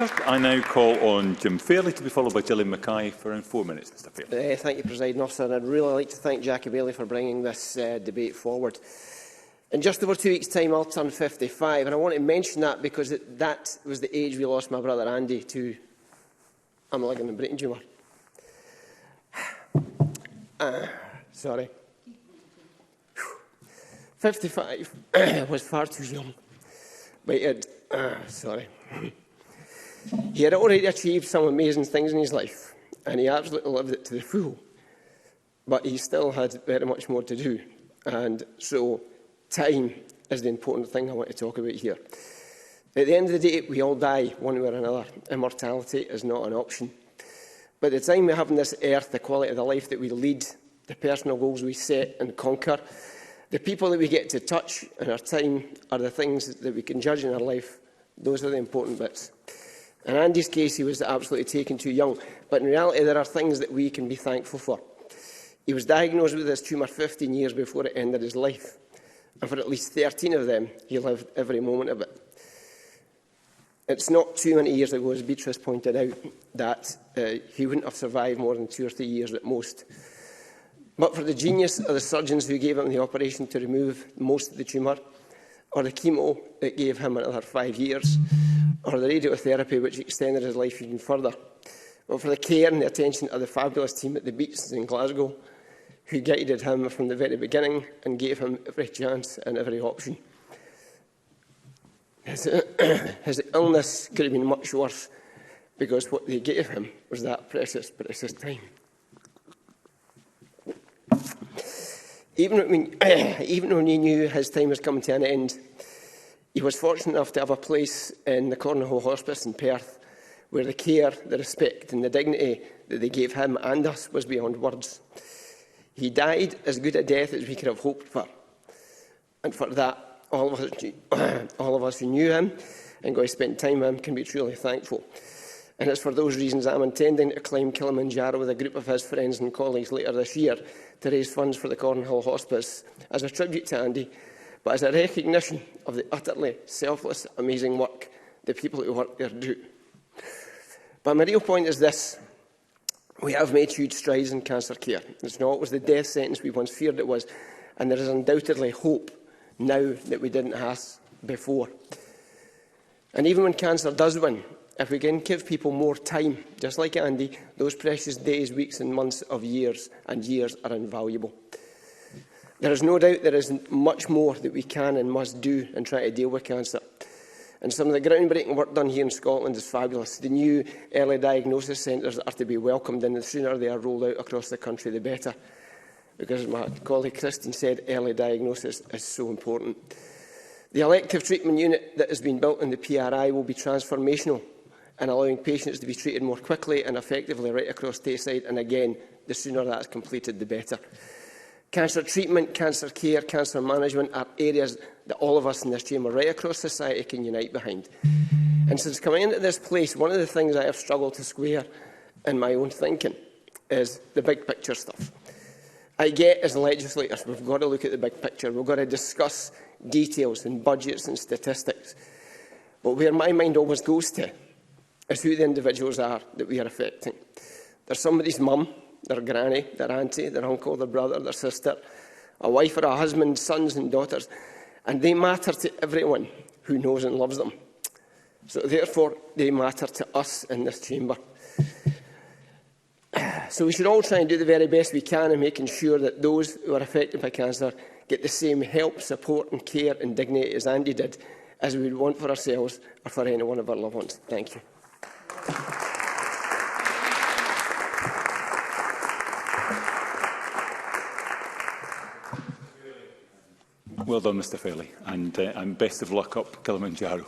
I now call on Jim Fairlie to be followed by Gillian Mackay for around 4 minutes. Mr Fairlie. Thank you, Presiding Officer. And I'd really like to thank Jackie Baillie for bringing this debate forward. In just over 2 weeks' time, I'll turn 55, and I want to mention that because that was the age we lost my brother Andy to a malignant brain tumour. Sorry. 55 was far too young. But he had already achieved some amazing things in his life, and he absolutely lived it to the full. But he still had very much more to do. And so time is the important thing I want to talk about here. At the end of the day, we all die one way or another. Immortality is not an option. But the time we have on this earth, the quality of the life that we lead, the personal goals we set and conquer, the people that we get to touch in our time are the things that we can judge in our life. Those are the important bits. In Andy's case, he was absolutely taken too young. But in reality, there are things that we can be thankful for. He was diagnosed with this tumour 15 years before it ended his life. And for at least 13 of them, he lived every moment of it. It's not too many years ago, as Beatrice pointed out, that he wouldn't have survived more than 2 or 3 years at most. But for the genius of the surgeons who gave him the operation to remove most of the tumour, or the chemo that gave him another 5 years, or the radiotherapy which extended his life even further, or for the care and the attention of the fabulous team at the Beats in Glasgow, who guided him from the very beginning and gave him every chance and every option. His illness could have been much worse because what they gave him was that precious, precious time. Even when he knew his time was coming to an end, he was fortunate enough to have a place in the Cornwall Hospice in Perth, where the care, the respect and the dignity that they gave him and us was beyond words. He died as good a death as we could have hoped for. And for that, all of us who knew him and got to spend time with him can be truly thankful. And it's for those reasons I'm intending to climb Kilimanjaro with a group of his friends and colleagues later this year to raise funds for the Cornwall Hospice as a tribute to Andy, but as a recognition of the utterly selfless, amazing work the people who work there do. But my real point is this. We have made huge strides in cancer care. It's not always the death sentence we once feared it was, and there is undoubtedly hope now that we didn't have before. And even when cancer does win, if we can give people more time, just like Andy, those precious days, weeks and months of years and years are invaluable. There is no doubt there is much more that we can and must do in trying to deal with cancer. And some of the groundbreaking work done here in Scotland is fabulous. The new early diagnosis centres are to be welcomed, and the sooner they are rolled out across the country, the better. Because, as my colleague Christine said, early diagnosis is so important. The elective treatment unit that has been built in the PRI will be transformational in allowing patients to be treated more quickly and effectively right across Tayside. And again, the sooner that is completed, the better. Cancer treatment, cancer care, cancer management are areas that all of us in this chamber right across society can unite behind. And since coming into this place, one of the things I have struggled to square in my own thinking is the big picture stuff. I get as legislators, we've got to look at the big picture. We've got to discuss details and budgets and statistics. But where my mind always goes to is who the individuals are that we are affecting. There's somebody's mum, their granny, their auntie, their uncle, their brother, their sister, a wife or a husband, sons and daughters, and they matter to everyone who knows and loves them. So therefore, they matter to us in this chamber. So we should all try and do the very best we can in making sure that those who are affected by cancer get the same help, support and care and dignity as Andy did, as we would want for ourselves or for any one of our loved ones. Thank you. Well done, Mr Fairlie, and best of luck up Kilimanjaro.